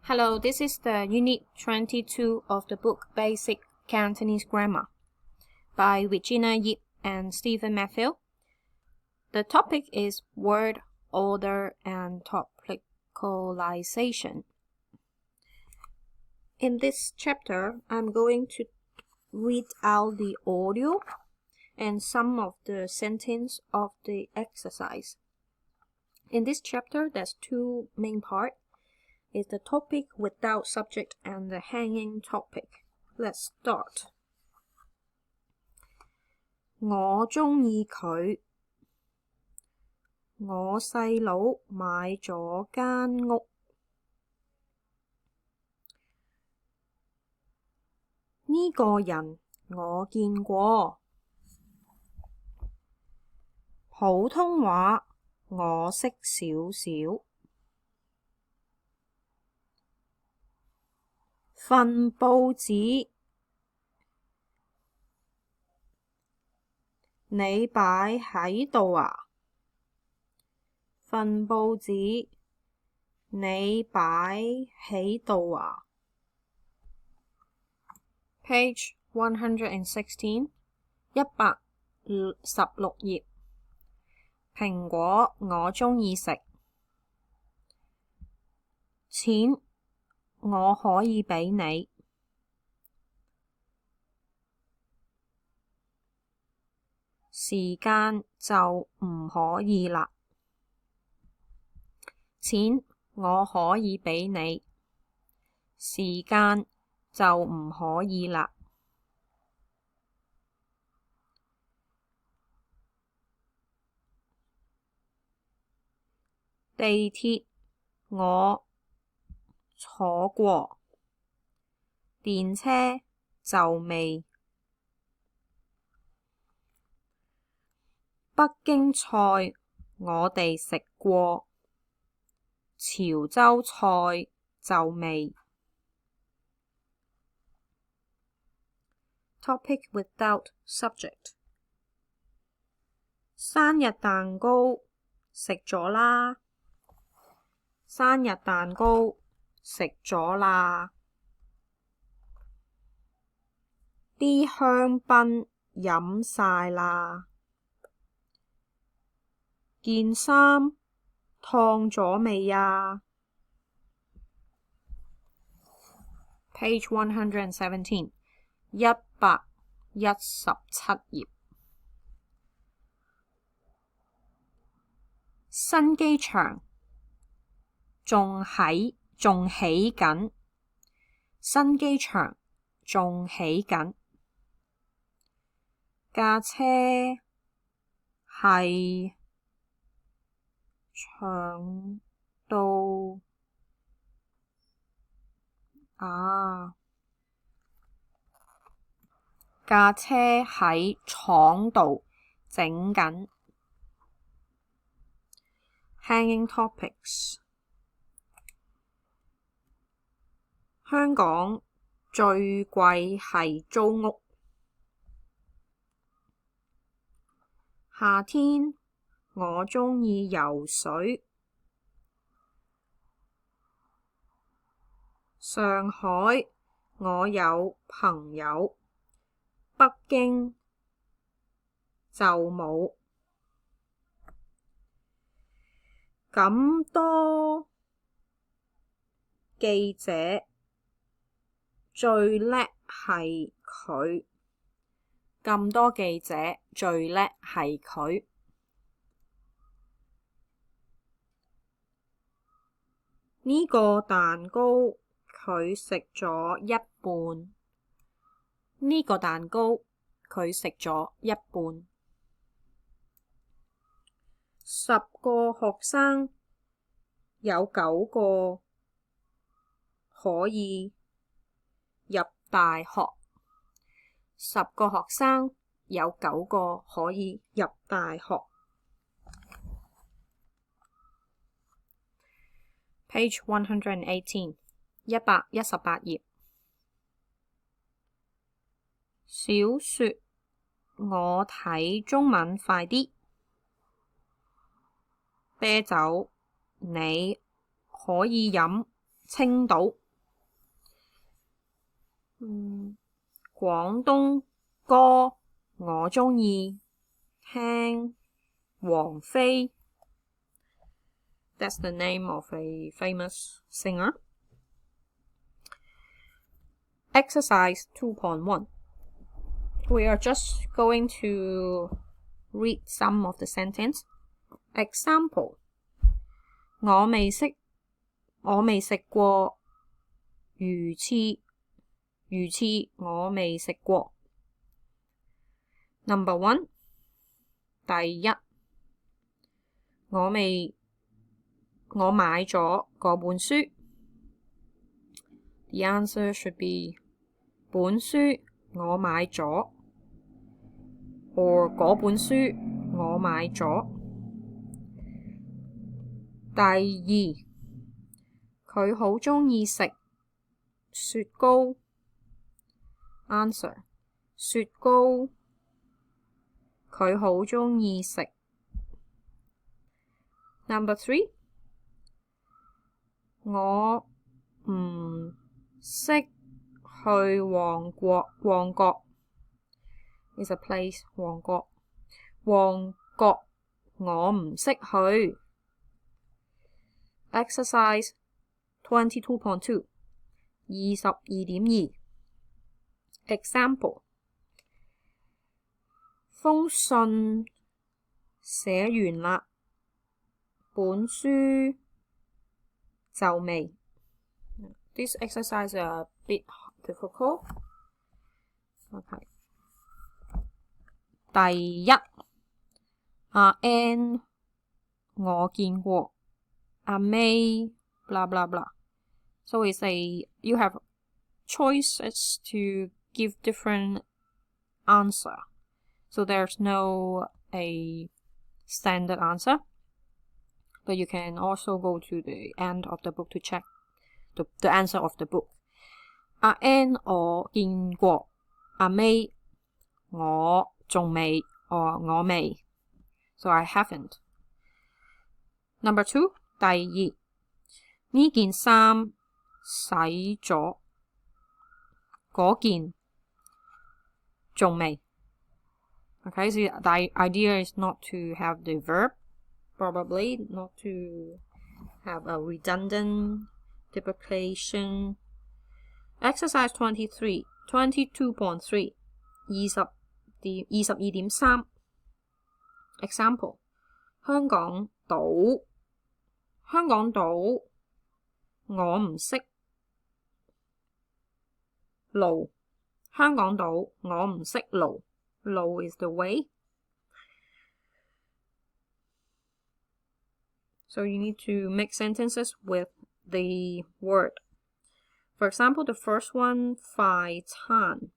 Hello, this is the Unit 22 of the book Basic Cantonese Grammar by Regina Yip and Stephen Matthew. The topic is word order and topicalization. In this chapter, I'm going to read out the audio and some of the sentence of the exercise. In this chapter, there's two main parts. Is the topic without subject and the hanging topic. Let's start. 我鍾意佢。我細佬買咗間屋。呢個人我見過。普通話我識少少。份報紙你擺喺度啊？份報紙你擺喺度啊？ Page 116 116頁。蘋果我鍾意食。錢我可以畀你。時間就唔可以啦。錢我可以畀你。時間就唔可以啦。地鐵我坐過，電車就未。北京菜我哋食過，潮州菜就未。Topic without subject. 生日蛋糕食咗啦。生日蛋糕食咗啦。啲香檳飲晒啦。件衫燙咗未啊？ Page 117 117頁。新機場仲起緊。新機場仲起緊。架車係長到架車喺廠度整緊。Hanging topics. 香港最貴係租屋。夏天我鍾意游水。上海我有朋友，北京就冇。咁多記者最叻係佢。咁多記者最叻係佢。呢個蛋糕佢食咗一半。呢個蛋糕佢食咗一半。10個學生有9個可以入大學。10個學生有9個可以入大學。Page 118 118頁。小說我睇中文快啲。啤酒你可以飲青島。廣東歌我鍾意聽王菲。That's the name of a famous singer. Exercise 2.1. We are just going to read some of the sentence. Example. 我未食過魚翅我未食過。Number 1. 第一，我買咗嗰本書。The answer should be 本書我買咗 or 嗰本書我買咗。第二，佢好鍾意食雪糕。Answer 雪糕佢好鍾意食。Number 3. 我唔識去旺角 is a place 旺角我唔識去。Exercise 22.2 22.2 Example 封信寫完喇，本書就未。This exercise is a bit difficult. Okay. 第一，阿 N 我見過，阿 May blah blah blah. So we say you have choices to give different answer. So there's no a standard answer. But you can also go to the end of the book to check the answer of the book. 阿 N 我見過，阿 May 我仲未，or 我未。So I haven't. Number 2. 第二，呢件衫洗咗，嗰件仲未。Okay, so the idea is not to have the verb, probably not to have a redundant topicalization. Exercise 22.3 22.3 Example 香港島我唔識路。香港島我唔識路。路 is the way. So you need to make sentences with the word. For example, the first one, 快餐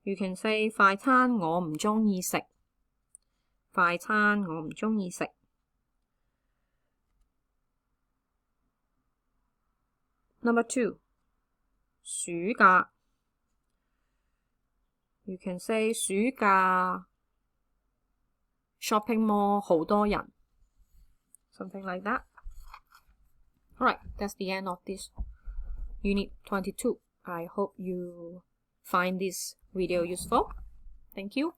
you can say 快餐我唔鍾意食。快餐我唔鍾意食。Number 2. 暑假 You can say 暑假 shopping mall 好多人。Something like that. Alright, that's the end of this Unit 22. I hope you find this video useful. Thank you.